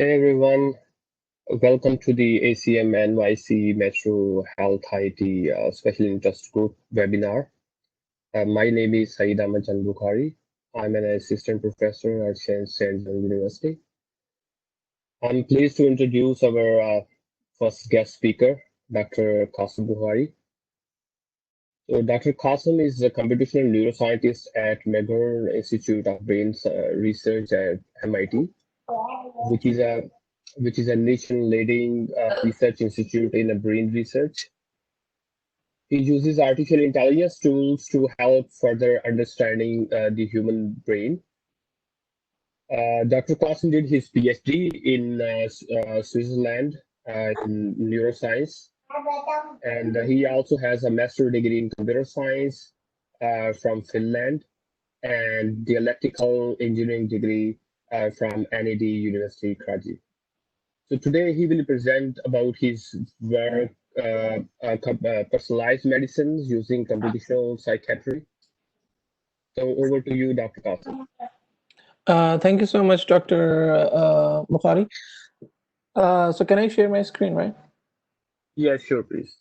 Hey everyone, welcome to the ACM NYC Metro Health IT Special Interest Group webinar. My name is Syed Ahmad Bukhari. I'm an assistant professor at St. University. I'm pleased to introduce our first guest speaker, Dr. Qasim Bukhari. So Dr. Qasim is a computational neuroscientist at Megher Institute of Brain Research at MIT, which is a nation-leading research institute in brain research. He uses artificial intelligence tools to help further understanding the human brain. Dr. Qasim did his PhD in Switzerland in neuroscience, and he also has a master's degree in computer science from Finland and the electrical engineering degree from NAD University, Karachi. So today he will present about his work, personalized medicines using computational psychiatry. So over to you, Dr. Qasim. Thank you so much, Dr. Bukhari. So can I share my screen, right? Yeah, sure, please.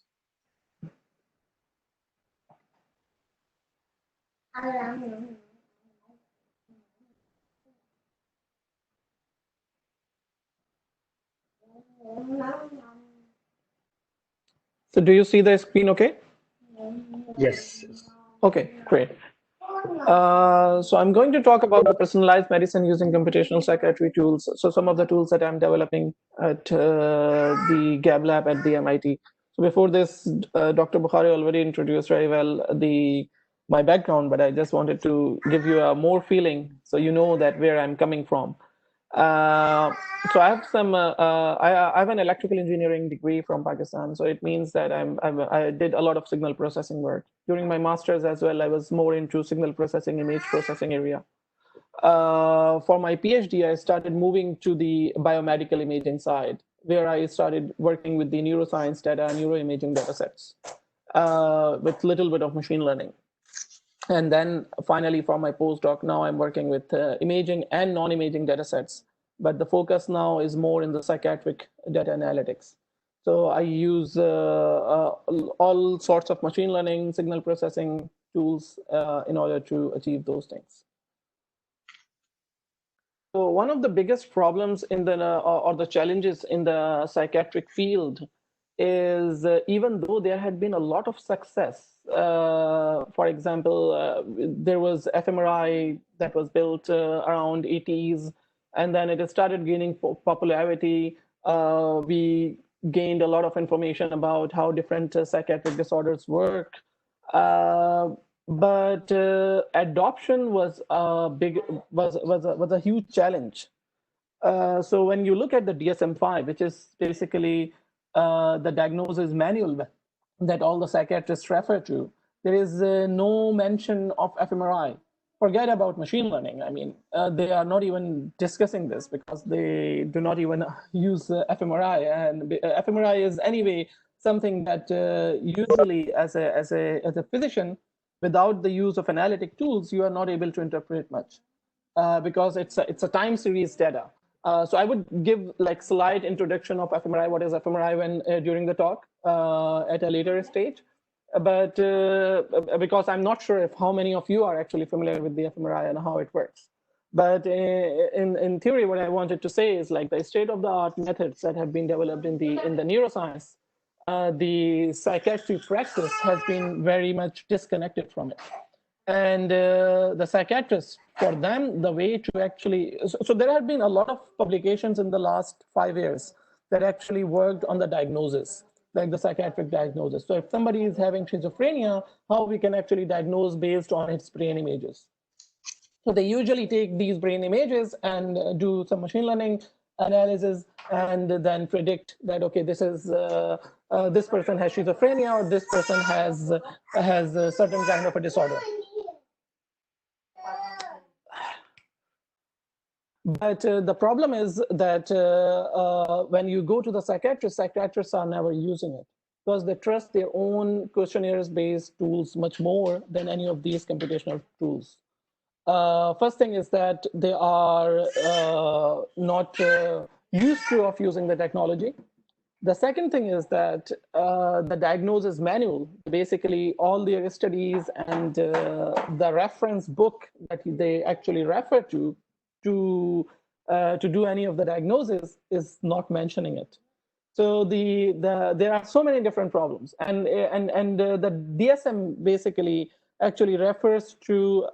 So do you see the screen okay? Yes. Okay, great. So I'm going to talk about the personalized medicine using computational psychiatry tools. So some of the tools that I'm developing at the Gab Lab at the MIT. So before this, Dr. Bukhari already introduced very well my background, but I just wanted to give you a more feeling so you know that where I'm coming from. So I have I have an electrical engineering degree from Pakistan. So it means that I did a lot of signal processing work. During my master's as well, I was more into signal processing, image processing area. For my PhD, I started moving to the biomedical imaging side, where I started working with the neuroscience data, neuroimaging data sets, with a little bit of machine learning. And then finally, for my postdoc, now I'm working with imaging and non-imaging data sets. But the focus now is more in the psychiatric data analytics. So I use all sorts of machine learning, signal processing tools in order to achieve those things. So one of the biggest problems in the or the challenges in the psychiatric field is even though there had been a lot of success. For example, there was fMRI that was built around 80s, and then it started gaining popularity. We gained a lot of information about how different psychiatric disorders work. But adoption was a huge challenge. So when you look at the DSM-5, which is basically the diagnosis manual that all the psychiatrists refer to, there is no mention of fMRI. Forget about machine learning. I mean, they are not even discussing this because they do not even use fMRI. And fMRI is anyway something that usually as a physician, without the use of analytic tools, you are not able to interpret much because it's a time series data. So I would give like slight introduction of fMRI, what is fMRI when during the talk at a later stage. But because I'm not sure if how many of you are actually familiar with the fMRI and how it works. But in theory, what I wanted to say is like the state-of-the-art methods that have been developed in the neuroscience, the psychiatry practice has been very much disconnected from it. And the psychiatrists, for them, the way to actually, so there have been a lot of publications in the last 5 years that actually worked on the diagnosis, like the psychiatric diagnosis. So if somebody is having schizophrenia, how we can actually diagnose based on its brain images. So they usually take these brain images and do some machine learning analysis and then predict that, okay, this is this person has schizophrenia or this person has a certain kind of a disorder. But the problem is that when you go to the psychiatrists are never using it because they trust their own questionnaires-based tools much more than any of these computational tools. First thing is that they are not used to of using the technology. The second thing is that the diagnosis manual, basically all their studies and the reference book that they actually refer to do any of the diagnosis is not mentioning it. So there are so many different problems, and the DSM basically actually refers to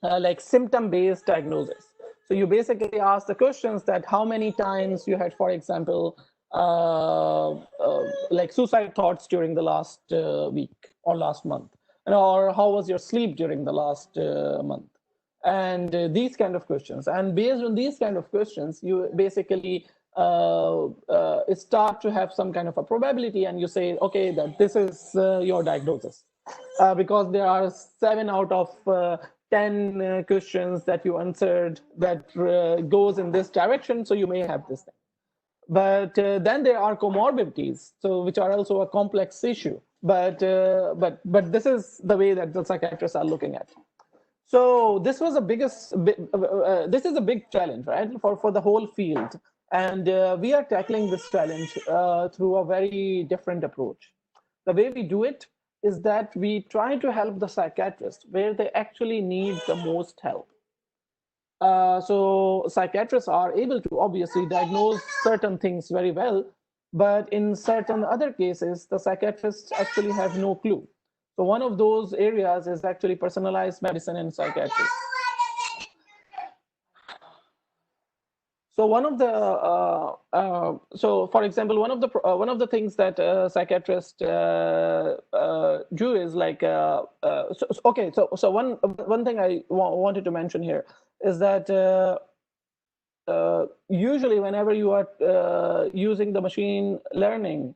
like symptom-based diagnosis. So you basically ask the questions that how many times you had, for example, like suicide thoughts during the last week or last month, or how was your sleep during the last month, and these kind of questions. And based on these kind of questions, you basically start to have some kind of a probability, and you say, okay, that this is your diagnosis, because there are 7 out of 10 questions that you answered that goes in this direction, so you may have this thing. But then there are comorbidities, so which are also a complex issue. But this is the way that the psychiatrists are looking at. So this was this is a big challenge, right, for the whole field, and we are tackling this challenge through a very different approach. The way we do it is that we try to help the psychiatrists where they actually need the most help. So psychiatrists are able to obviously diagnose certain things very well, but in certain other cases, the psychiatrists actually have no clue. So one of those areas is actually personalized medicine and psychiatry. So one of the so for example, one of the things that psychiatrists do is like okay. So one thing I wanted to mention here is that usually whenever you are using the machine learning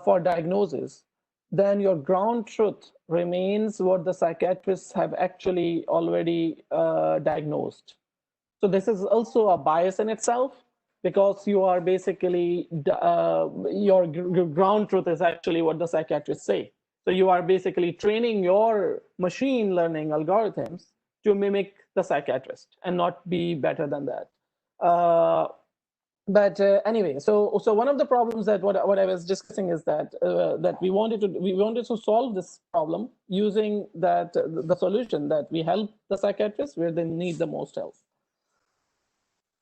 for diagnosis, then your ground truth remains what the psychiatrists have actually already diagnosed. So this is also a bias in itself, because you are basically, your ground truth is actually what the psychiatrists say. So you are basically training your machine learning algorithms to mimic the psychiatrist and not be better than that. But anyway, so one of the problems that what I was discussing is that that we wanted to solve this problem using that the solution that we help the psychiatrists where they need the most help.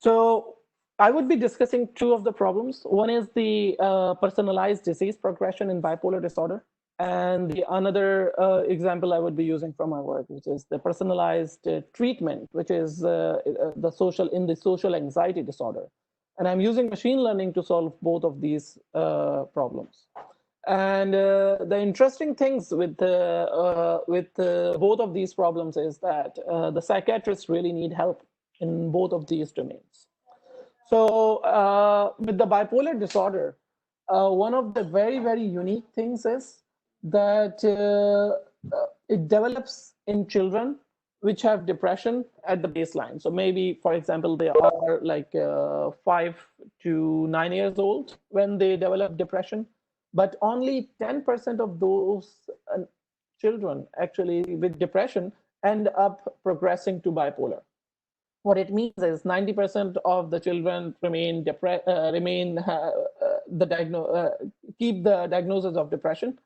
So I would be discussing 2 of the problems. One is the personalized disease progression in bipolar disorder, and the another example I would be using from my work, which is the personalized treatment, which is the social anxiety disorder. And I'm using machine learning to solve both of these problems. And the interesting things with both of these problems is that the psychiatrists really need help in both of these domains. So with the bipolar disorder, one of the very, very unique things is that it develops in children which have depression at the baseline. So maybe, for example, they are like 5 to 9 years old when they develop depression, but only 10% of those children actually with depression end up progressing to bipolar. What it means is 90% of the children keep the diagnosis of depression,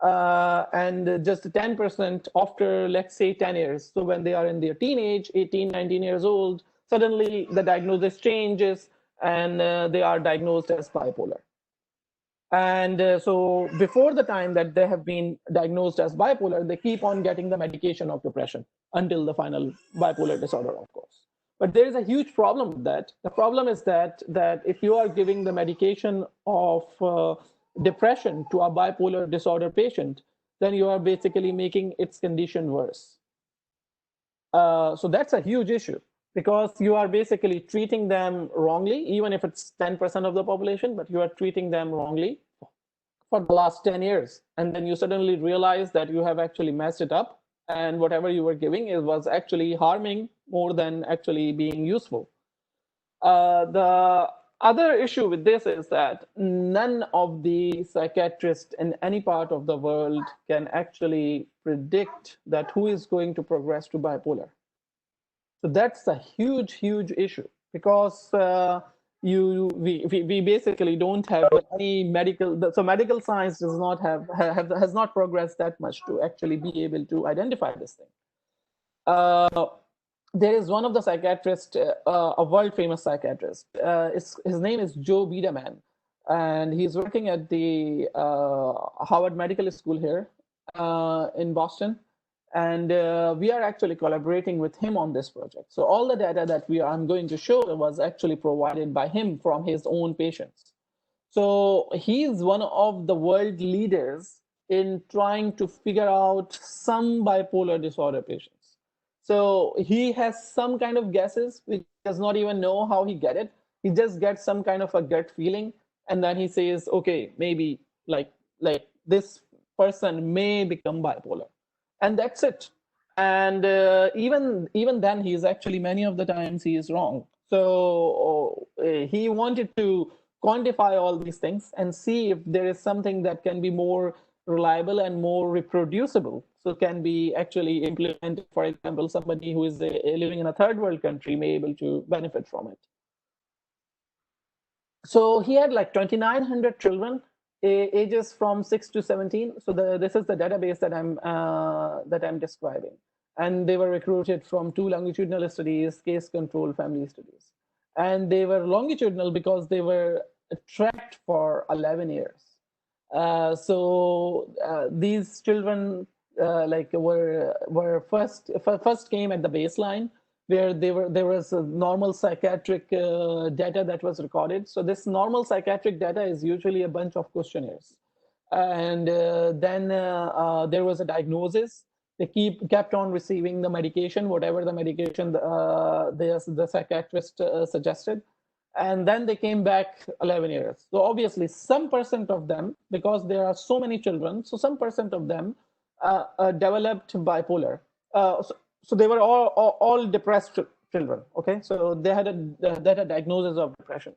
and just 10% after, let's say, 10 years. So when they are in their teenage, 18, 19 years old, suddenly the diagnosis changes and they are diagnosed as bipolar. And so before the time that they have been diagnosed as bipolar, they keep on getting the medication of depression until the final bipolar disorder, of course. But there is a huge problem with that. The problem is that if you are giving the medication of depression to a bipolar disorder patient, then you are basically making its condition worse. So that's a huge issue, because you are basically treating them wrongly, even if it's 10% of the population, but you are treating them wrongly for the last 10 years. And then you suddenly realize that you have actually messed it up, and whatever you were giving was actually harming more than actually being useful. The other issue with this is that none of the psychiatrists in any part of the world can actually predict that who is going to progress to bipolar. So that's a huge, huge issue, because we basically don't have any medical, so medical science does not has not progressed that much to actually be able to identify this thing. There is one of the psychiatrists, a world famous psychiatrist. His name is Joe Biederman, and he's working at the Harvard Medical School here in Boston. And we are actually collaborating with him on this project. So all the data that I'm going to show was actually provided by him from his own patients. So he's one of the world leaders in trying to figure out some bipolar disorder patients. So he has some kind of guesses, which does not even know how he get it. He just gets some kind of a gut feeling, and then he says, okay, maybe like this person may become bipolar, and that's it. And even then, he's actually many of the times he is wrong. So he wanted to quantify all these things and see if there is something that can be more reliable and more reproducible, so can be actually implemented. For example, somebody who is living in a third world country may be able to benefit from it. So he had like 2,900 children, ages from 6 to 17. So this is the database that I'm describing, and they were recruited from 2 longitudinal studies, case control family studies, and they were longitudinal because they were tracked for 11 years. These children were first came at the baseline, where there was a normal psychiatric data that was recorded. So this normal psychiatric data is usually a bunch of questionnaires, and then there was a diagnosis. They kept on receiving the medication, whatever the medication the psychiatrist suggested. And then they came back 11 years. So obviously some percent of them, because there are so many children, so some percent of them developed bipolar. So they were all depressed children, okay? So they had a diagnosis of depression.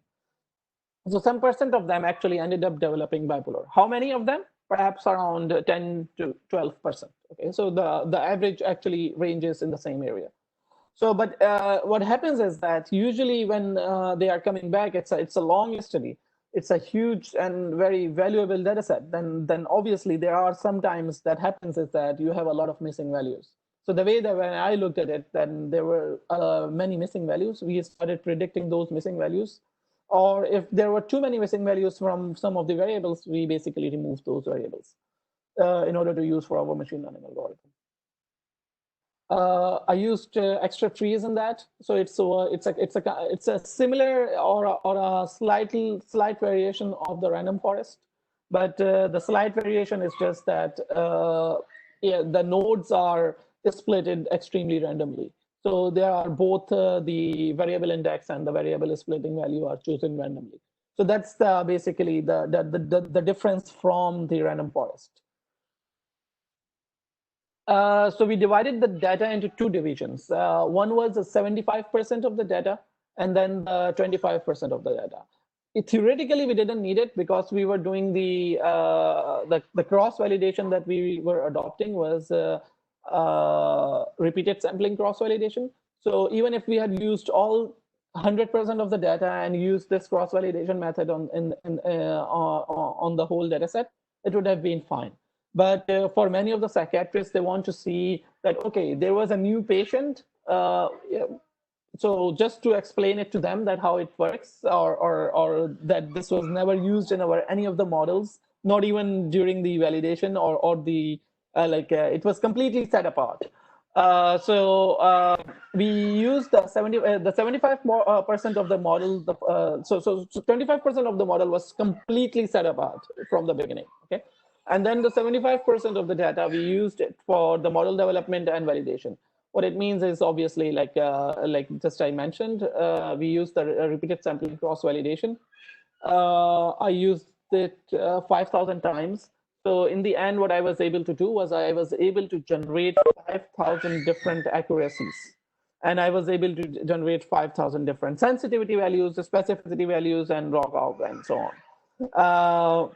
So some percent of them actually ended up developing bipolar. How many of them? Perhaps around 10 to 12%, okay? So the average actually ranges in the same area. So, but what happens is that usually when they are coming back, it's a long study. It's a huge and very valuable data set. Then obviously there are sometimes that happens is that you have a lot of missing values. So the way that when I looked at it, then there were many missing values. We started predicting those missing values. Or if there were too many missing values from some of the variables, we basically removed those variables in order to use for our machine learning algorithm. I used extra trees in that, so it's a similar or a slight variation of the random forest, but the slight variation is just that the nodes are split extremely randomly. So there are both the variable index and the variable splitting value are chosen randomly. So that's basically the difference from the random forest. So we divided the data into 2 divisions. One was 75% of the data, and then 25% of the data. Theoretically, we didn't need it because we were doing the cross validation that we were adopting was repeated sampling cross validation. So even if we had used all 100% of the data and used this cross validation method on the whole data set, it would have been fine. But for many of the psychiatrists, they want to see that, okay, there was a new patient. So just to explain it to them that how it works, or that this was never used in any of the models, not even during the validation or the it was completely set apart. We used the 75% of the model. So 25% of the model was completely set apart from the beginning. Okay. And then the 75% of the data, we used it for the model development and validation. What it means is obviously like just I mentioned, we used the repeated sampling cross validation. I used it 5,000 times. So in the end, what I was able to do was I was able to generate 5,000 different accuracies. And I was able to generate 5,000 different sensitivity values, specificity values, and log and so on.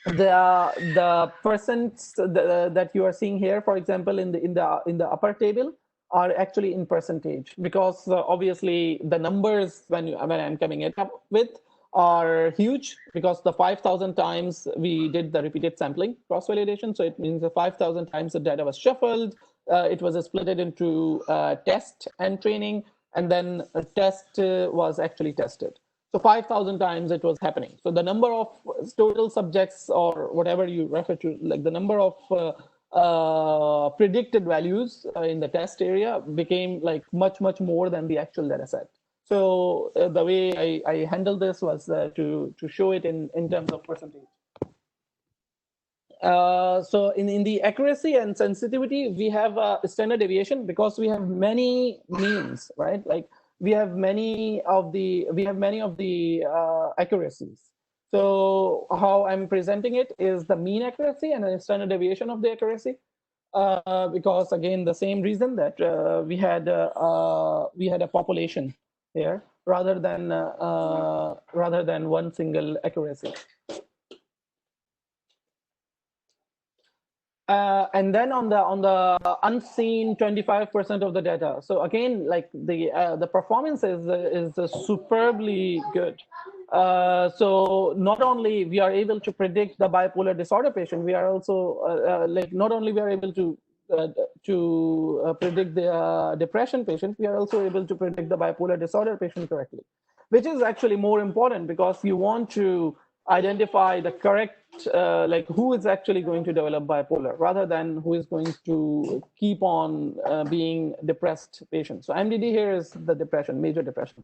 The percents that you are seeing here, for example, in the upper table, are actually in percentage, because obviously the numbers when I'm coming it up with are huge, because the 5,000 times we did the repeated sampling cross-validation. So it means the 5,000 times the data was shuffled. It was split into test and training, and then a test was actually tested. So 5,000 times it was happening. So the number of total subjects, or whatever you refer to, like the number of predicted values in the test area became like much more than the actual data set. So the way I handled this was to show it in terms of percentage. So in the accuracy and sensitivity, we have a standard deviation because we have many means, right? Like we have many of the accuracies. So how I'm presenting it is the mean accuracy and the standard deviation of the accuracy. Because again, the same reason that we had a population here rather than one single accuracy. And then on the unseen 25% of the data. So again, like the performance is superbly good. So not only we are able to predict the bipolar disorder patient, we are also like not only we are able to predict the depression patient, we are also able to predict the bipolar disorder patient correctly, which is actually more important because you want to identify the correct, like who is actually going to develop bipolar rather than who is going to keep on being depressed patient. So MDD here is the depression, major depression.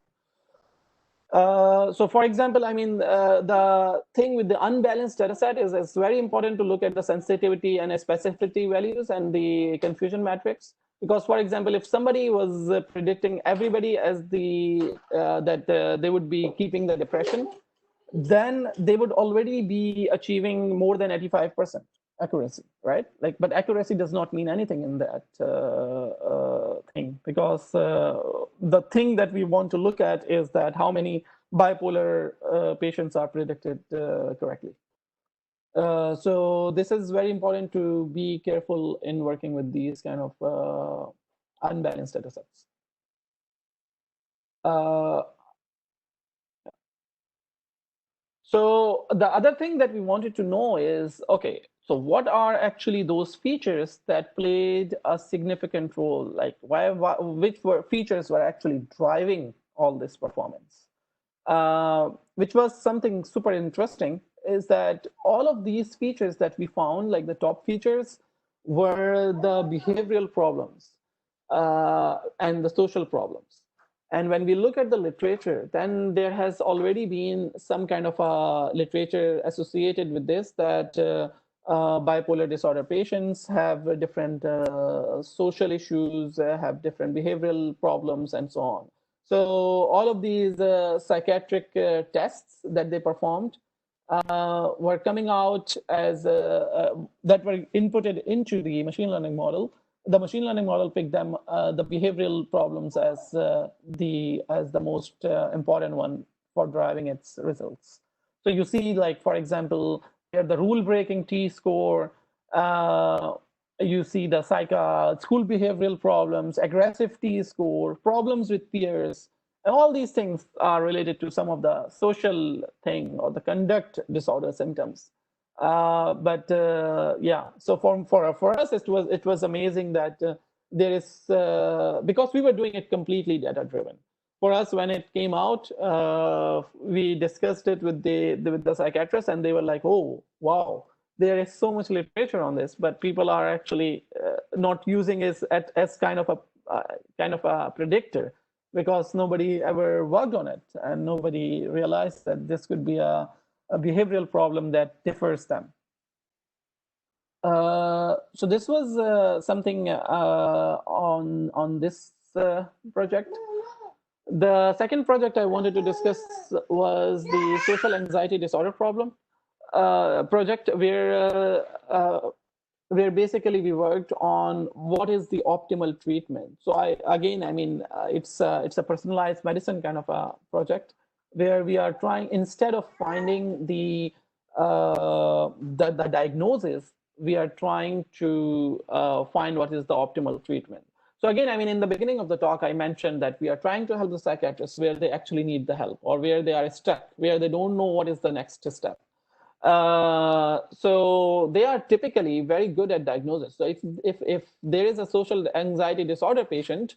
So for example, I mean, the thing with the unbalanced data set is it's very important to look at the sensitivity and specificity values and the confusion matrix. Because, for example, if somebody was predicting everybody as that they would be keeping the depression, then they would already be achieving more than 85% accuracy, right? Like, but accuracy does not mean anything in that thing, because the thing that we want to look at is that how many bipolar patients are predicted correctly. So this is very important to be careful in working with these kind of unbalanced data sets. So the other thing that we wanted to know is, okay, so what are actually those features that played a significant role? Like which features were actually driving all this performance? Which was something super interesting, is that all of these features that we found, like the top features, were the behavioral problems and the social problems. And when we look at the literature, then there has already been some kind of a literature associated with this, that bipolar disorder patients have different social issues, have different behavioral problems, and so on. So all of these psychiatric tests that they performed were coming out as that were inputted into the machine learning model. The machine learning model picked them the behavioral problems as the most important one for driving its results. So you see, like for example, here the rule-breaking T-score. You see the school behavioral problems, aggressive T-score, problems with peers, and all these things are related to some of the social thing or the conduct disorder symptoms. Yeah, so for us, it was amazing that there is, because we were doing it completely data driven. For us, when it came out, we discussed it with the psychiatrists, and they were like, "Oh, wow, there is so much literature on this, but people are actually not using it as kind of a predictor, because nobody ever worked on it, and nobody realized that this could be a behavioral problem that differs them." So this was something on this project. The second project I wanted to discuss was the social anxiety disorder problem project, where basically we worked on what is the optimal treatment. So I mean, it's a personalized medicine kind of a project, where we are trying, instead of finding the diagnosis, we are trying to find what is the optimal treatment. So again, I mean, in the beginning of the talk, I mentioned that we are trying to help the psychiatrists where they actually need the help, or where they are stuck, where they don't know what is the next step. So they are typically very good at diagnosis. So if there is a social anxiety disorder patient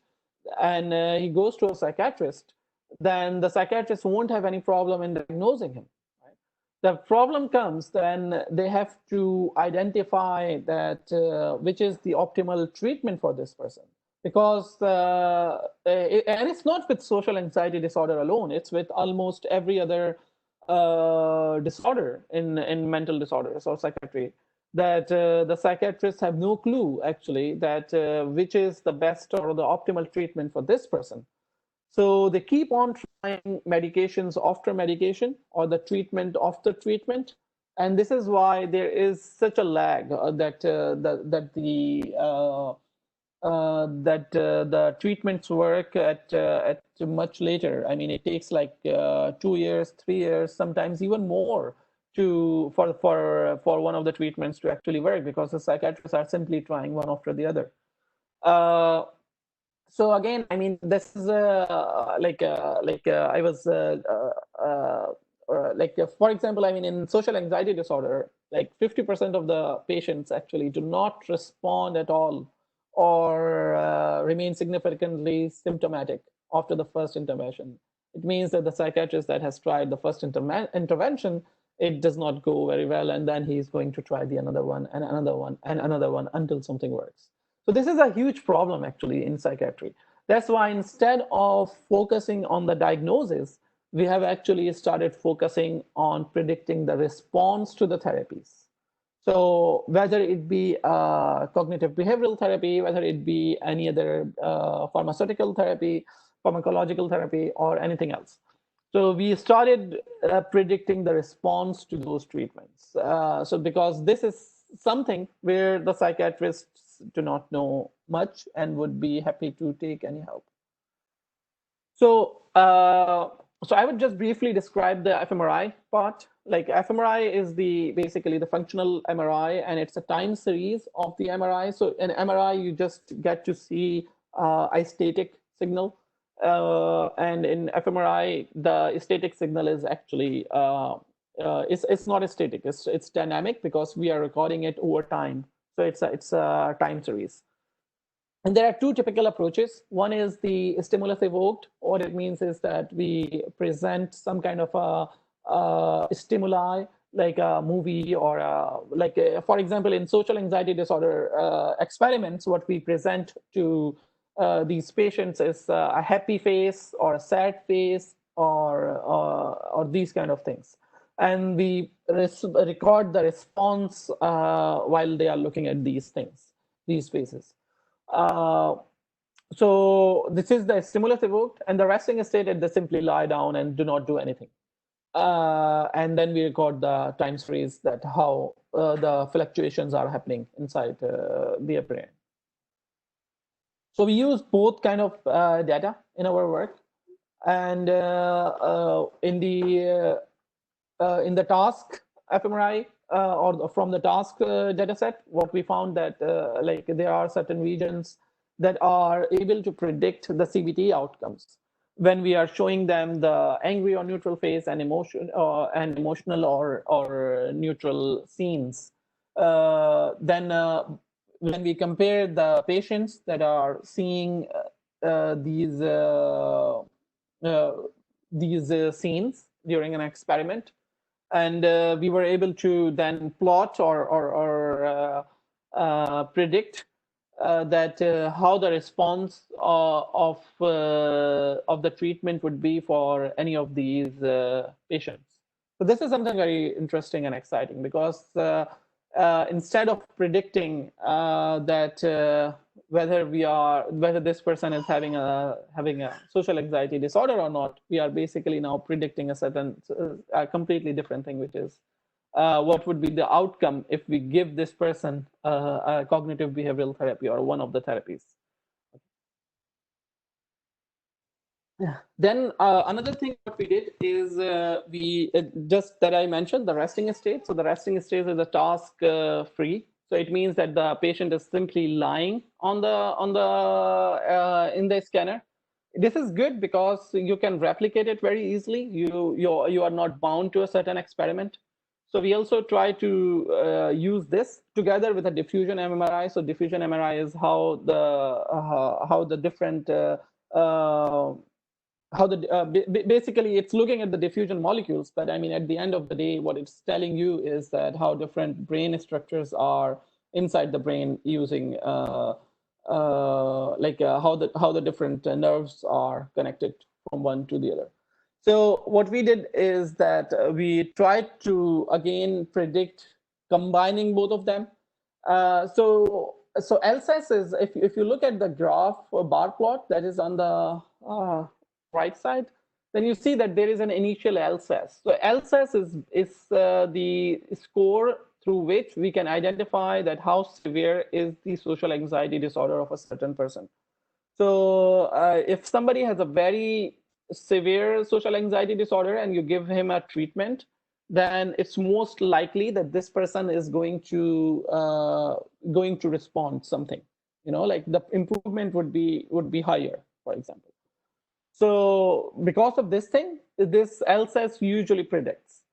and he goes to a psychiatrist, then the psychiatrist won't have any problem in diagnosing him. Right? The problem comes when they have to identify that which is the optimal treatment for this person. Because, and it's not with social anxiety disorder alone, it's with almost every other disorder in mental disorders or psychiatry, that the psychiatrists have no clue actually that which is the best or the optimal treatment for this person. So they keep on trying medications after medication or the treatment after treatment. And this is why there is such a lag that the treatments work at much later. I mean, it takes like 2 years, 3 years, sometimes even more for one of the treatments to actually work, because the psychiatrists are simply trying one after the other. So again, I mean, this is I was for example, I mean, in social anxiety disorder, like 50% of the patients actually do not respond at all or remain significantly symptomatic after the first intervention. It means that the psychiatrist that has tried the first intervention, it does not go very well, and then he's going to try the another one and another one and another one until something works. So this is a huge problem actually in psychiatry. That's why instead of focusing on the diagnosis, we have actually started focusing on predicting the response to the therapies. So whether it be cognitive behavioral therapy, whether it be any other pharmaceutical therapy, pharmacological therapy, or anything else. So we started predicting the response to those treatments. So because this is something where the psychiatrists do not know much and would be happy to take any help. So, so I would just briefly describe the fMRI part. Like fMRI is basically the functional MRI, and it's a time series of the MRI. So in MRI, you just get to see a static signal. And in fMRI, the static signal is actually, it's not static, it's dynamic, because we are recording it over time. So it's a time series. And there are two typical approaches. One is the stimulus evoked. What it means is that we present some kind of a stimuli, like a movie or for example, in social anxiety disorder experiments, what we present to these patients is a happy face or a sad face or these kind of things. And we record the response while they are looking at these things, these faces. So this is the stimulus evoked, and the resting state, they simply lie down and do not do anything. And then we record the time series, that how the fluctuations are happening inside the brain. So we use both kind of data in our work, and in the task fMRI or from the task dataset, what we found that like there are certain regions that are able to predict the CBT outcomes when we are showing them the angry or neutral face and emotional or neutral scenes. Then when we compare the patients that are seeing these scenes during an experiment, and we were able to then plot or predict that how the response of the treatment would be for any of these patients. So this is something very interesting and exciting, because instead of predicting that whether this person is having a social anxiety disorder or not, we are basically now predicting a completely different thing, which is what would be the outcome if we give this person a cognitive behavioral therapy or one of the therapies. Then another thing what we did is we just that I mentioned, the resting state. So the resting state is a task free. So it means that the patient is simply lying on in the scanner. This is good because you can replicate it very easily. You are not bound to a certain experiment. So we also try to use this together with a diffusion MRI. So diffusion MRI is how the different basically it's looking at the diffusion molecules, but I mean at the end of the day what it's telling you is that how different brain structures are inside the brain using how the different nerves are connected from one to the other. So what we did is that we tried to again predict combining both of them. So LSAS is, if you look at the graph bar plot that is on the right side, then you see that there is an initial LSAS. So LSAS is the score through which we can identify that how severe is the social anxiety disorder of a certain person. So if somebody has a very severe social anxiety disorder and you give him a treatment, then it's most likely that this person is going to respond something. Like the improvement would be higher, for example. So because of this thing, this LSAS usually predicts.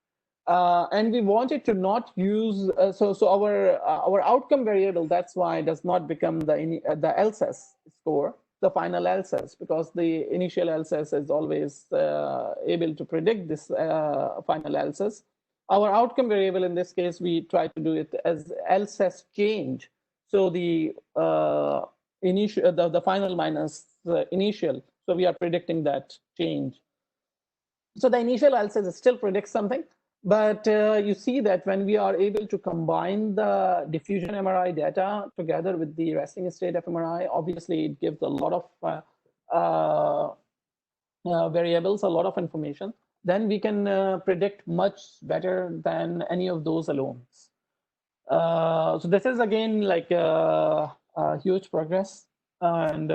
And we wanted to not use, so our outcome variable, that's why it does not become the LSAS score, the final LSAS, because the initial LSAS is always able to predict this final LSAS. Our outcome variable in this case, we try to do it as LSAS change. So the initial, the final minus the initial. So we are predicting that change. So the initial LSAS still predicts something, but you see that when we are able to combine the diffusion MRI data together with the resting state fMRI, obviously it gives a lot of variables, a lot of information. Then we can predict much better than any of those alone. So this is again like a huge progress and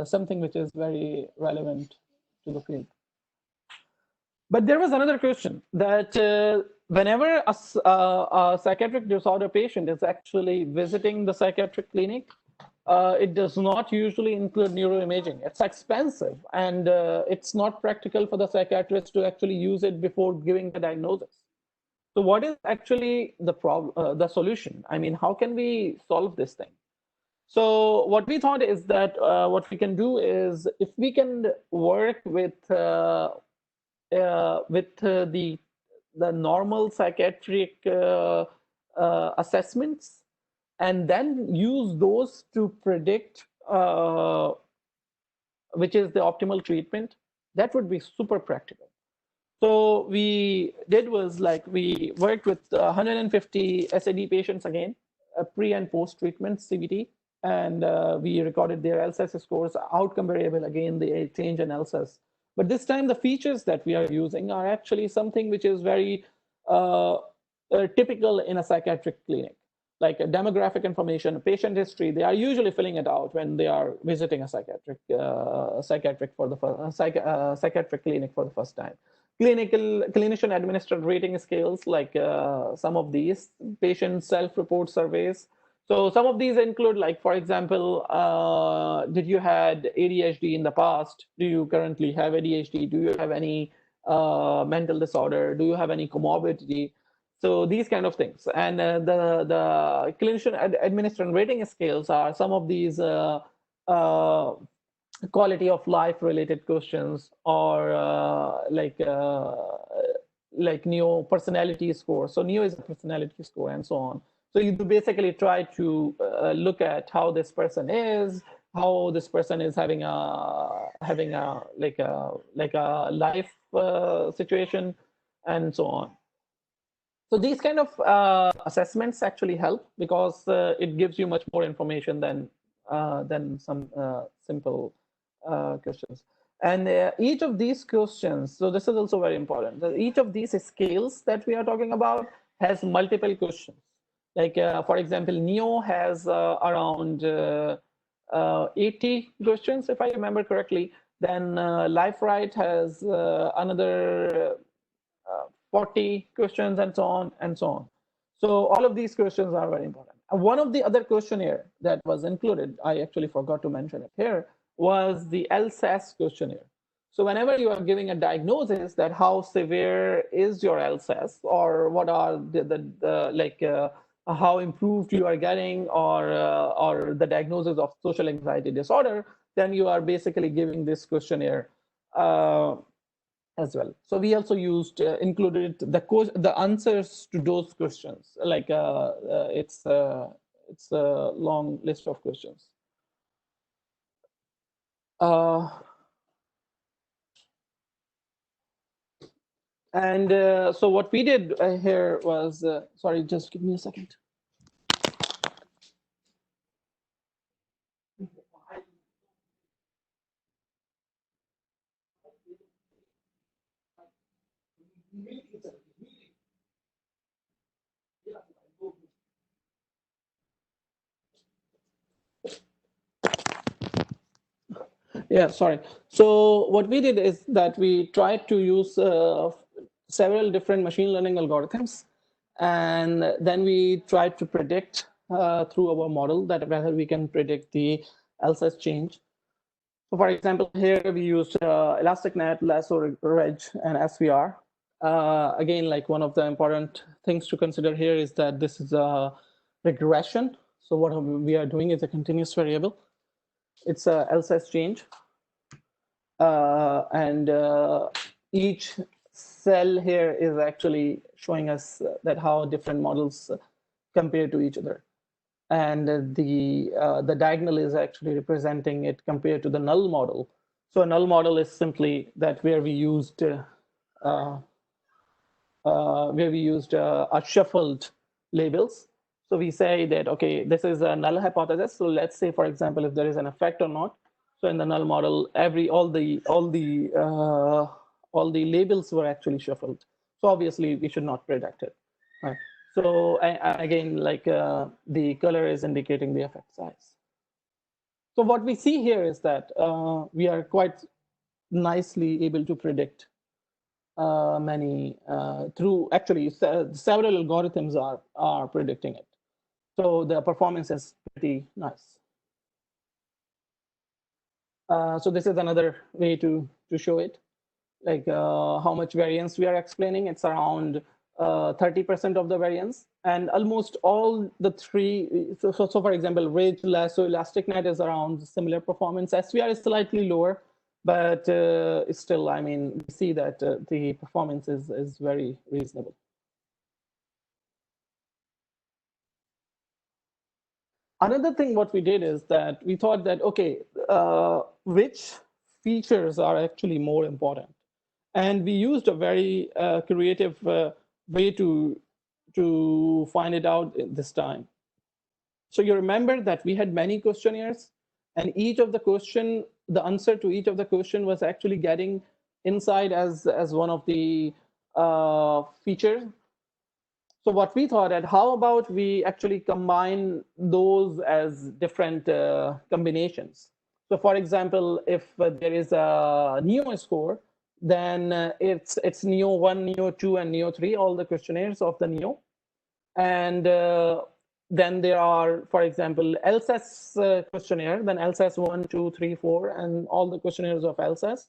something which is very relevant to the field. But there was another question that whenever a psychiatric disorder patient is actually visiting the psychiatric clinic, it does not usually include neuroimaging. It's expensive and it's not practical for the psychiatrist to actually use it before giving the diagnosis. So what is actually the problem, the solution? I mean, how can we solve this thing? So what we thought is that what we can do is if we can work with the normal psychiatric assessments and then use those to predict which is the optimal treatment, that would be super practical. So we did was like we worked with 150 SAD patients again, pre and post treatment CBT, and we recorded their LSAS scores, outcome variable again, the change in LSAS. But this time the features that we are using are actually something which is very typical in a psychiatric clinic, like demographic information, patient history. They are usually filling it out when they are visiting a psychiatric psychiatric clinic for the first time. Clinician administered rating scales, like some of these patient self-report surveys. So some of these include, like, for example, did you had ADHD in the past? Do you currently have ADHD? Do you have any mental disorder? Do you have any comorbidity? So these kind of things. And the clinician administered rating scales are some of these quality of life related questions, or like Neo personality score. So Neo is a personality score and so on. So you basically try to look at how this person is, how this person is having a life situation, and so on. So these kind of assessments actually help because it gives you much more information than some simple questions. And each of these questions, so this is also very important, each of these scales that we are talking about has multiple questions. Like, for example, Neo has around 80 questions, if I remember correctly. Then Life Right has another 40 questions, and so on and so on. So all of these questions are very important. One of the other questionnaire that was included, I actually forgot to mention it here, was the LSAS questionnaire. So whenever you are giving a diagnosis that how severe is your LSAS, or what are how improved you are getting, or the diagnosis of social anxiety disorder, then you are basically giving this questionnaire as well. So we also used included the answers to those questions. Like it's a long list of questions. And so what we did here was, sorry, just give me a second. Yeah, sorry. So what we did is that we tried to use several different machine learning algorithms, and then we tried to predict through our model that whether we can predict the LSAS change. So for example, here we used ElasticNet, Lasso, Reg, and SVR. Again, like one of the important things to consider here is that this is a regression. So what we are doing is a continuous variable. It's a LSAS change. And each cell here is actually showing us that how different models compare to each other. And the diagonal is actually representing it compared to the null model. So a null model is simply that where we used a shuffled labels. So we say that, okay, this is a null hypothesis. So let's say, for example, if there is an effect or not. So in the null model, all the labels were actually shuffled. So obviously we should not predict it. Right. So again, like the color is indicating the effect size. So what we see here is that we are quite nicely able to predict many through actually several algorithms are predicting it. So the performance is pretty nice. So this is another way to show it, like how much variance we are explaining. It's around 30% of the variance, and almost all the three. So for example, Rage, Lasso, ElasticNet is around similar performance. SVR is slightly lower, but it's still, I mean, we see that the performance is very reasonable. Another thing what we did is that we thought that, okay, which features are actually more important? And we used a very creative way to find it out this time. So you remember that we had many questionnaires, and each of the question, the answer to each of the question was actually getting inside as one of the features. So what we thought at how about we actually combine those as different combinations. So for example, if there is a NEO score, then it's NEO 1, NEO 2, and NEO 3, all the questionnaires of the NEO. And then there are, for example, LSAS questionnaire, then LSAS 1, 2, 3, 4, and all the questionnaires of LSAS.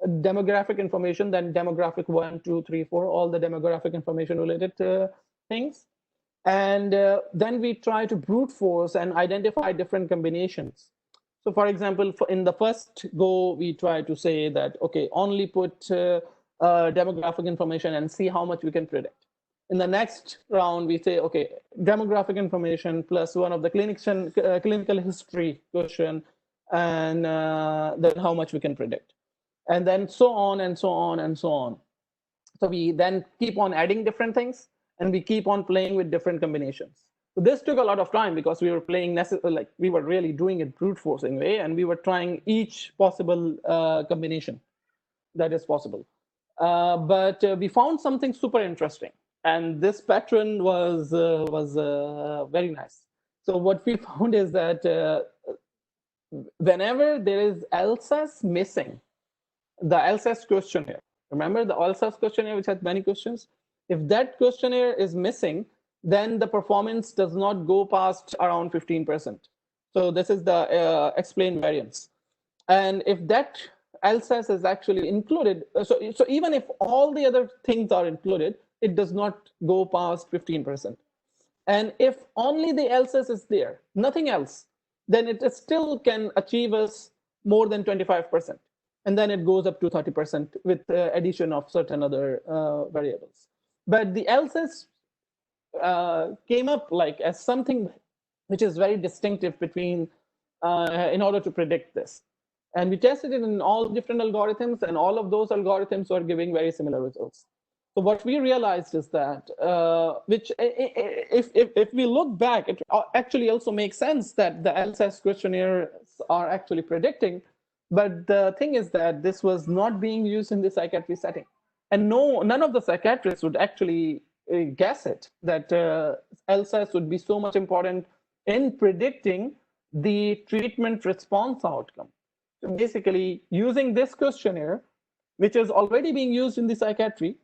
Demographic information, then demographic 1, 2, 3, 4, all the demographic information related things. And then we try to brute force and identify different combinations. So for example, in the first go, we try to say that, okay, only put demographic information and see how much we can predict. In the next round, we say, okay, demographic information plus one of the clinical history question, and then how much we can predict. And then so on and so on and so on. So we then keep on adding different things, and we keep on playing with different combinations. So this took a lot of time because we were playing like we were really doing it brute forcing way, and we were trying each possible combination that is possible. But we found something super interesting, and this pattern was very nice. So what we found is that whenever there is LSAS missing, the LSAS questionnaire, remember the LSAS questionnaire which had many questions? If that questionnaire is missing, then the performance does not go past around 15%. So this is the explained variance. And if that LSAS is actually included, so even if all the other things are included, it does not go past 15%. And if only the LSAS is there, nothing else, then it still can achieve us more than 25%. And then it goes up to 30% with addition of certain other variables. But the LSAS came up like as something which is very distinctive between in order to predict this. And we tested it in all different algorithms, and all of those algorithms were giving very similar results. So what we realized is that, which if we look back, it actually also makes sense that the LSAS questionnaires are actually predicting. But the thing is that this was not being used in the psychiatry setting. And none of the psychiatrists would actually guess it, that LSAS would be so much important in predicting the treatment response outcome. So basically, using this questionnaire, which is already being used in the psychiatry,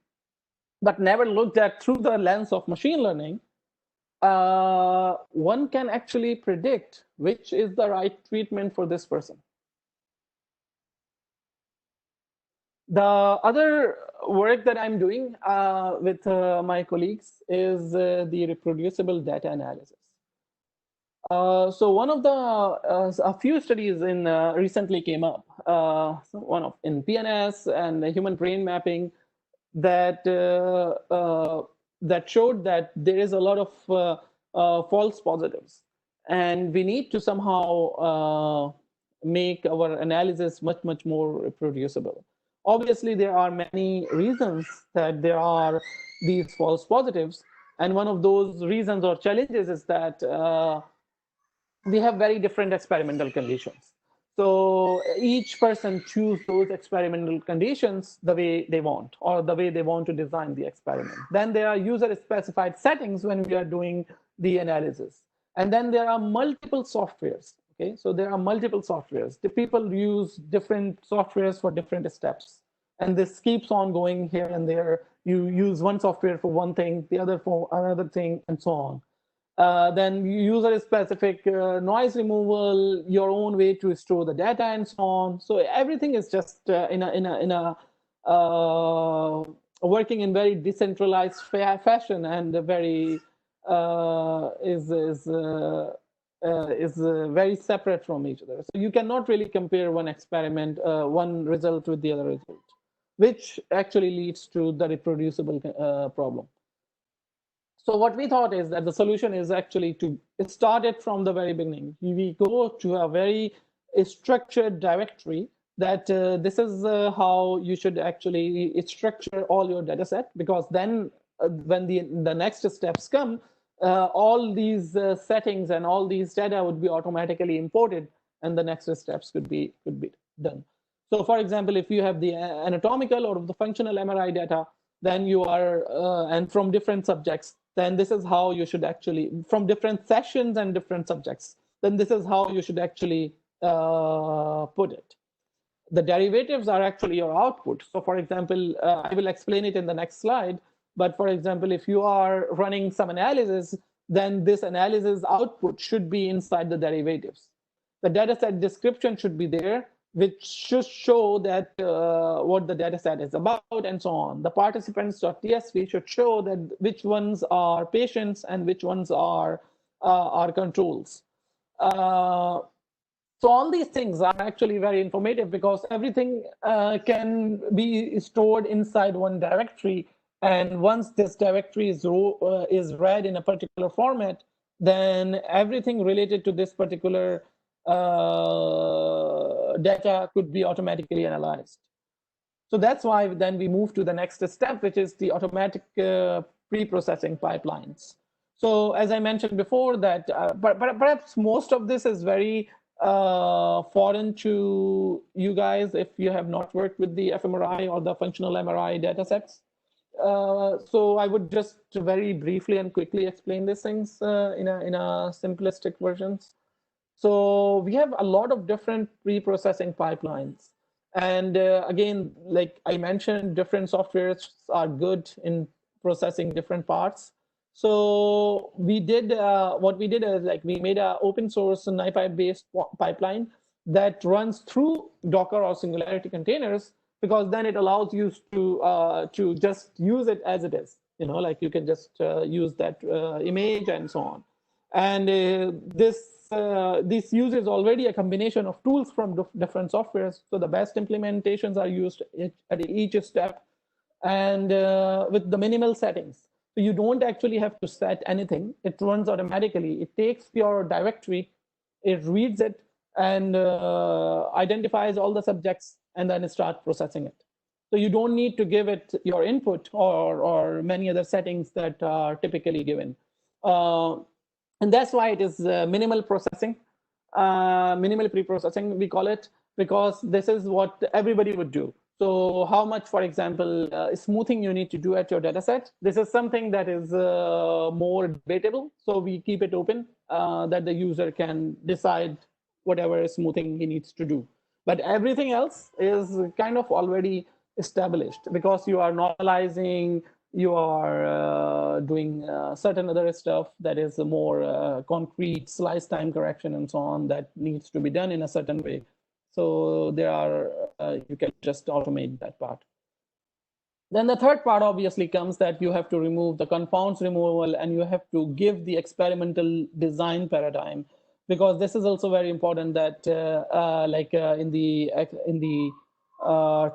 but never looked at through the lens of machine learning, one can actually predict which is the right treatment for this person. The other work that I'm doing with my colleagues is the reproducible data analysis. So one of the a few studies in recently came up, in PNS and human brain mapping, that that showed that there is a lot of false positives, and we need to somehow make our analysis much more reproducible. Obviously, there are many reasons that there are these false positives, and one of those reasons or challenges is that we have very different experimental conditions. So each person choose those experimental conditions the way they want, or the way they want to design the experiment. Then there are user-specified settings when we are doing the analysis. And then there are multiple softwares. Okay, so there are multiple softwares. The people use different softwares for different steps. And this keeps on going here and there. You use one software for one thing, the other for another thing, and so on. Then user-specific noise removal, your own way to store the data, and so on. So everything is just working in very decentralized fashion, and very is very separate from each other. So you cannot really compare one experiment, one result with the other result, which actually leads to the reproducible problem. So what we thought is that the solution is actually to start it from the very beginning. We go to a very structured directory that this is how you should actually structure all your data set, because then when the next steps come, all these settings and all these data would be automatically imported, and the next steps could be done. So for example, if you have the anatomical or the functional MRI data, then you are, and from different subjects, then this is how you should actually, from different sessions and different subjects, then this is how you should actually put it. The derivatives are actually your output. So for example, I will explain it in the next slide, but for example, if you are running some analysis, then this analysis output should be inside the derivatives. The dataset description should be there, which should show that what the dataset is about, and so on. The participants.tsv should show that which ones are patients and which ones are controls. So all these things are actually very informative, because everything can be stored inside one directory. And once this directory is read in a particular format, then everything related to this particular data could be automatically analyzed. So that's why then we move to the next step, which is the automatic pre-processing pipelines. So as I mentioned before, that but perhaps most of this is very foreign to you guys if you have not worked with the fMRI or the functional MRI datasets. So I would just very briefly and quickly explain these things in a simplistic versions. So we have a lot of different pre-processing pipelines. And again, like I mentioned, different softwares are good in processing different parts. So we did what we did is like we made an open source NiFi based pipeline that runs through Docker or Singularity containers, because then it allows you to just use it as it is. You know, like you can just use that image and so on. And this uses already a combination of tools from different softwares. So the best implementations are used at each step, and with the minimal settings. So you don't actually have to set anything. It runs automatically. It takes your directory, it reads it, and identifies all the subjects, and then start processing it. So you don't need to give it your input or many other settings that are typically given. And that's why it is minimal processing, minimal pre-processing, we call it, because this is what everybody would do. So how much, for example, smoothing you need to do at your dataset, this is something that is more debatable. So we keep it open that the user can decide whatever smoothing he needs to do. But everything else is kind of already established, because you are normalizing, you are doing certain other stuff that is more concrete, slice time correction and so on, that needs to be done in a certain way. So there are, you can just automate that part. Then the third part obviously comes that you have to remove the confounds removal, and you have to give the experimental design paradigm, because this is also very important that in the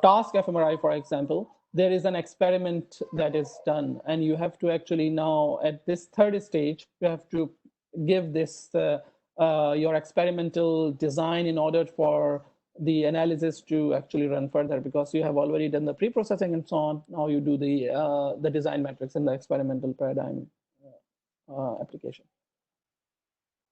task fMRI, for example, there is an experiment that is done, and you have to actually now at this third stage, you have to give this your experimental design in order for the analysis to actually run further, because you have already done the pre-processing and so on. Now you do the design metrics in the experimental paradigm application.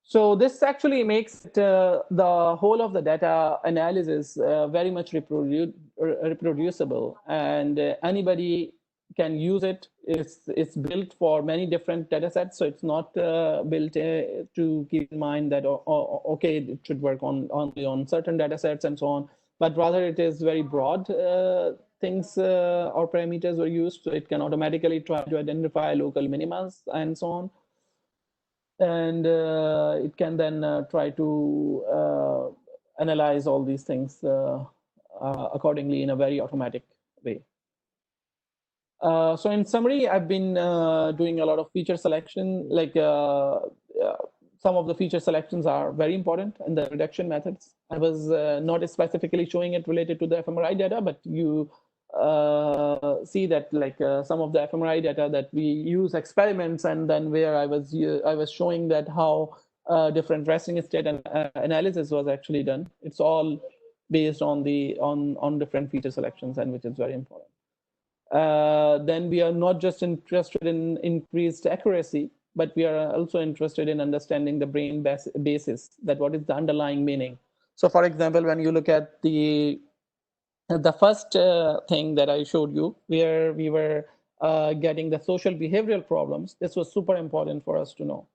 So this actually makes it, the whole of the data analysis very much reproducible, and anybody can use it. It's built for many different data sets, so it's not built to keep in mind that okay, it should work only on certain data sets and so on, but rather it is very broad things or parameters were used, so it can automatically try to identify local minimas and so on. And it can then try to analyze all these things accordingly in a very automatic way. So in summary, I've been doing a lot of feature selection, like some of the feature selections are very important in the reduction methods. I was not specifically showing it related to the fMRI data, but you see that like some of the fMRI data that we use experiments, and then where I was showing that how different resting state and analysis was actually done. It's all based on on different feature selections, and which is very important. Then we are not just interested in increased accuracy, but we are also interested in understanding the brain basis, that what is the underlying meaning. So for example, when you look at the first thing that I showed you, where we were getting the social behavioral problems, this was super important for us to know.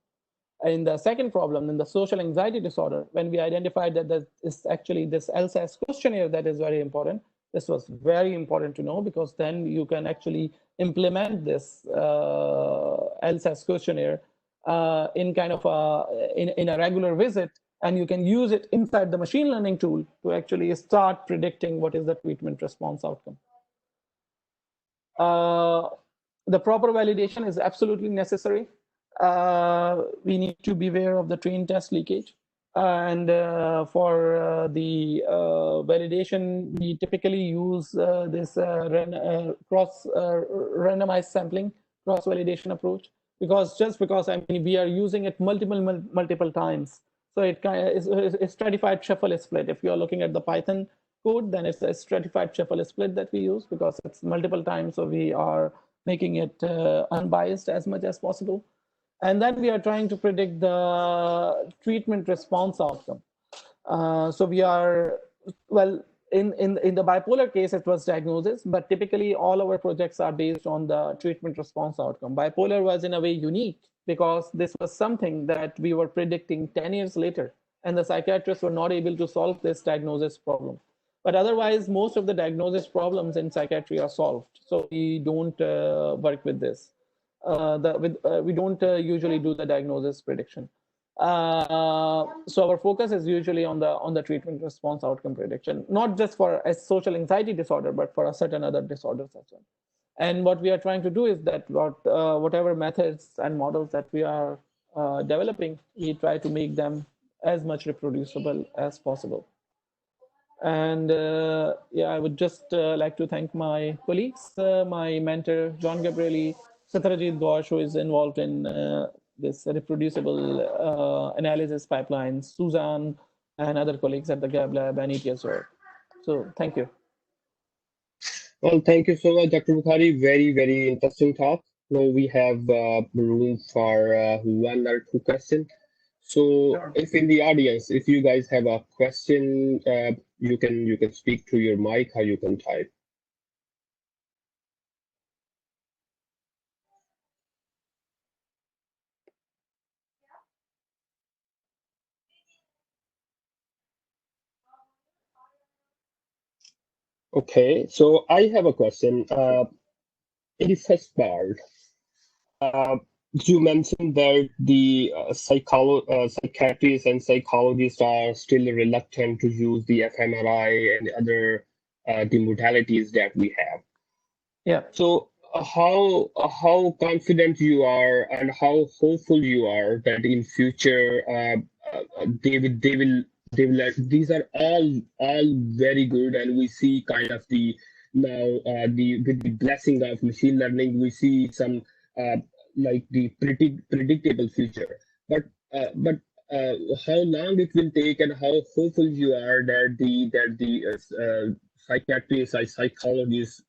In the second problem, in the social anxiety disorder, when we identified that there is actually this LSAS questionnaire that is very important, this was very important to know, because then you can actually implement this LSAS questionnaire in kind of in a regular visit, and you can use it inside the machine learning tool to actually start predicting what is the treatment response outcome. The proper validation is absolutely necessary. We need to be aware of the train test leakage. And for the validation, we typically use this cross randomized sampling, cross validation approach, because I mean, we are using it multiple times. So it kind of is a stratified shuffle split. If you're looking at the Python code, then it's a stratified shuffle split that we use, because it's multiple times. So we are making it unbiased as much as possible. And then we are trying to predict the treatment response outcome. So we are, well, in the bipolar case, it was diagnosis, but typically all our projects are based on the treatment response outcome. Bipolar was in a way unique, because this was something that we were predicting 10 years later, and the psychiatrists were not able to solve this diagnosis problem. But otherwise, most of the diagnosis problems in psychiatry are solved. So we don't work with this. We don't usually do the diagnosis prediction. So our focus is usually on the treatment response outcome prediction, not just for a social anxiety disorder, but for a certain other disorders as well. And what we are trying to do is that whatever methods and models that we are developing, we try to make them as much reproducible as possible. And yeah, I would just like to thank my colleagues, my mentor, John Gabrieli, Satrajit Ghosh, who is involved in this reproducible analysis pipeline, Suzanne, and other colleagues at the Gab Lab and ETS work. So thank you. Well, thank you so much, Dr. Bukhari. Very, very interesting talk. Now we have room for one or two questions. So Sure. if in the audience, if you guys have a question, you can speak to your mic or you can type. Okay, so I have a question. In the first part, uh, you mentioned that the psychiatrists and psychologists are still reluctant to use the fMRI and other the modalities that we have. Yeah. So how confident you are and how hopeful you are that in future they will these are all very good, and we see kind of the now the with the blessing of machine learning we see some uh, like the predictable future, but how long it will take and how hopeful you are that the psychiatrists, psychologists,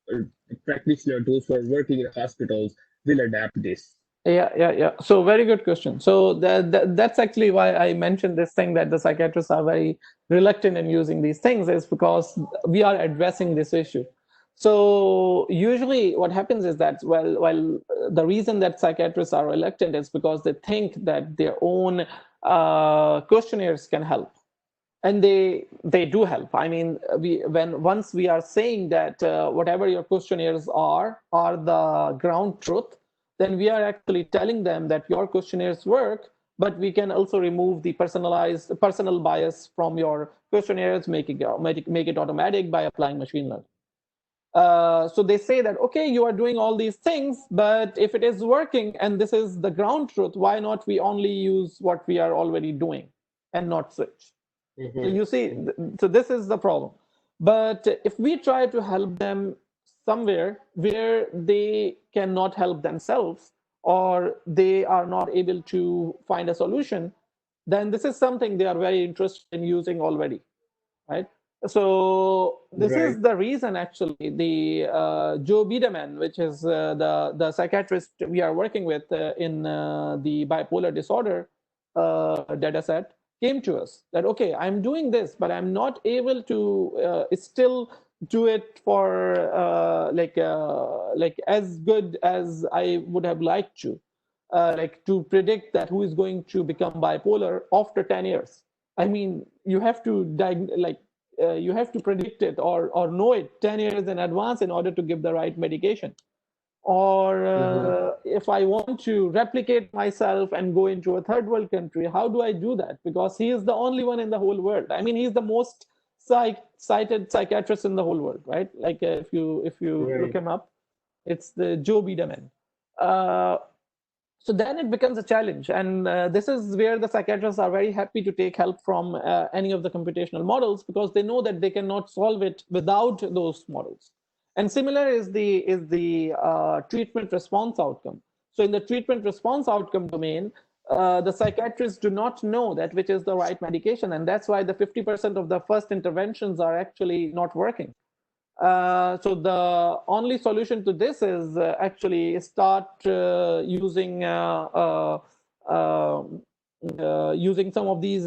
practitioners, those who are working in hospitals will adapt this. Yeah. So very good question. So that's actually why I mentioned this thing that the psychiatrists are very reluctant in using these things, is because we are addressing this issue. So usually what happens is that, well, the reason that psychiatrists are reluctant is because they think that their own questionnaires can help. And they do help. I mean, once we are saying that whatever your questionnaires are the ground truth, then we are actually telling them that your questionnaires work, but we can also remove the personal bias from your questionnaires, make it automatic by applying machine learning. So they say that, okay, you are doing all these things, but if it is working and this is the ground truth, why not we only use what we are already doing and not switch? So you see, so this is the problem. But if we try to help them somewhere where they cannot help themselves, or they are not able to find a solution, then this is something they are very interested in using already, right? So this Right. is the reason, actually, the Joe Biederman, which is the psychiatrist we are working with in the bipolar disorder dataset, came to us that, okay, I'm doing this, but I'm not able to still do it for like as good as I would have liked to, like to predict that who is going to become bipolar after 10 years. I mean, you have to you have to predict it or know it 10 years in advance in order to give the right medication. Or if I want to replicate myself and go into a third world country, how do I do that? Because he is the only one in the whole world. I mean, he's the most cited psychiatrist in the whole world, right? Like if you look Right. him up, it's the Joe Biederman. Uh, so then it becomes a challenge, and this is where the psychiatrists are very happy to take help from any of the computational models, because they know that they cannot solve it without those models. And similar is the treatment response outcome. So in the treatment response outcome domain, the psychiatrists do not know that which is the right medication, and that's why the 50% of the first interventions are actually not working. So the only solution to this is actually start using some of these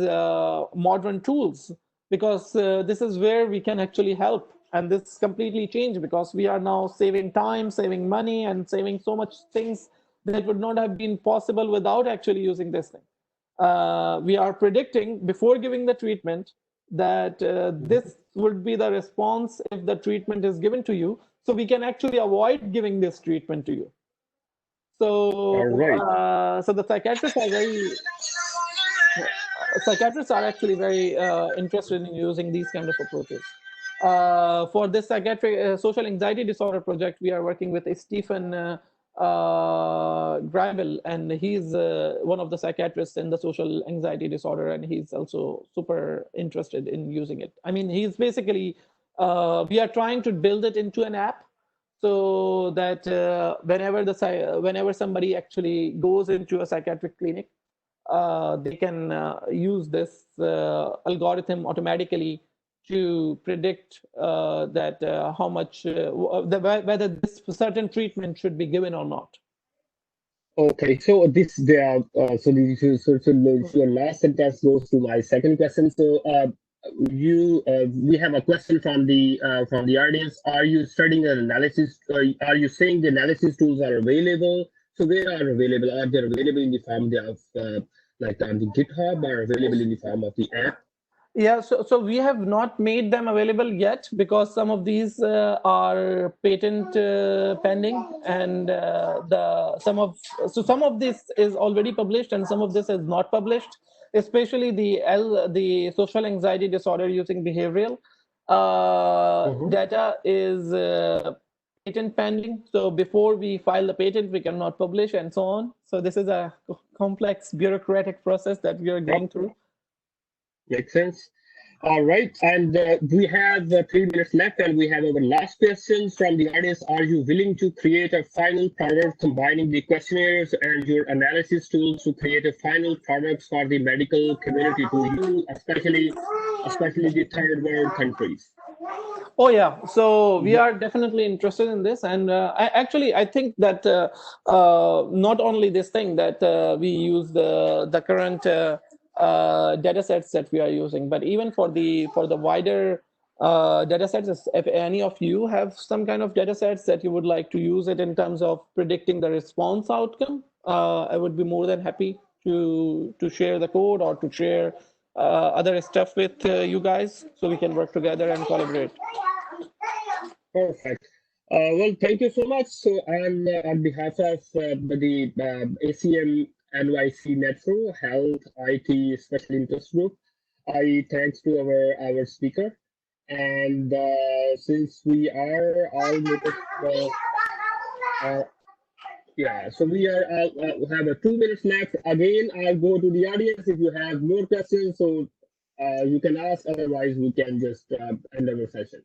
modern tools, because this is where we can actually help. And this completely changed because we are now saving time, saving money, and saving so much things that would not have been possible without actually using this thing. We are predicting before giving the treatment that this would be the response if the treatment is given to you. So we can actually avoid giving this treatment to you. So, All right. so the psychiatrists are actually very interested in using these kind of approaches. For this psychiatric social anxiety disorder project, we are working with Stephen Greibel, and he's one of the psychiatrists in the social anxiety disorder, and he's also super interested in using it. I mean, he's basically, we are trying to build it into an app so that whenever somebody actually goes into a psychiatric clinic, they can use this algorithm automatically to predict that how much whether this certain treatment should be given or not. Okay, so this there. So your last sentence goes to my second question. So, we have a question from the audience. Are you studying an analysis? Are you saying the analysis tools are available? So where are available? Are they available in the form of like on the GitHub, or available in the form of the app? Yeah, so we have not made them available yet because some of these are patent pending, and some of this is already published and some of this is not published. Especially the social anxiety disorder using behavioral data is patent pending. So before we file the patent, we cannot publish and so on. So this is a complex bureaucratic process that we are going through. Makes sense. All right, and we have 3 minutes left, and we have our last questions from the audience. Are you willing to create a final product combining the questionnaires and your analysis tools to create a final product for the medical community to use, especially the third world countries? Oh yeah, so we are definitely interested in this, and I think that not only this thing that we use the current data sets that we are using, but even for the wider data sets, if any of you have some kind of data sets that you would like to use it in terms of predicting the response outcome, I would be more than happy to share the code or to share other stuff with you guys so we can work together and collaborate. Perfect. Well, thank you so much. So, on behalf of the ACM NYC Metro Health IT Special Interest Group, I thanks to our speaker. And since we are almost yeah, so we are have a 2 minutes left. Again, I'll go to the audience if you have more questions. So you can ask. Otherwise, we can just end our session.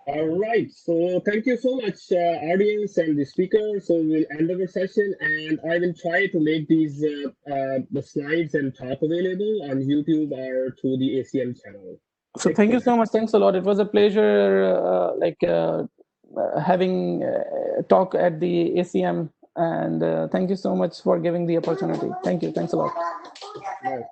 All right, so thank you so much, audience and the speaker. So we'll end our session, and I will try to make these the slides and talk available on YouTube or through the ACM channel. So thank you so much. Thanks a lot. It was a pleasure, having talk at the ACM, and thank you so much for giving the opportunity. Thank you. Thanks a lot. Right.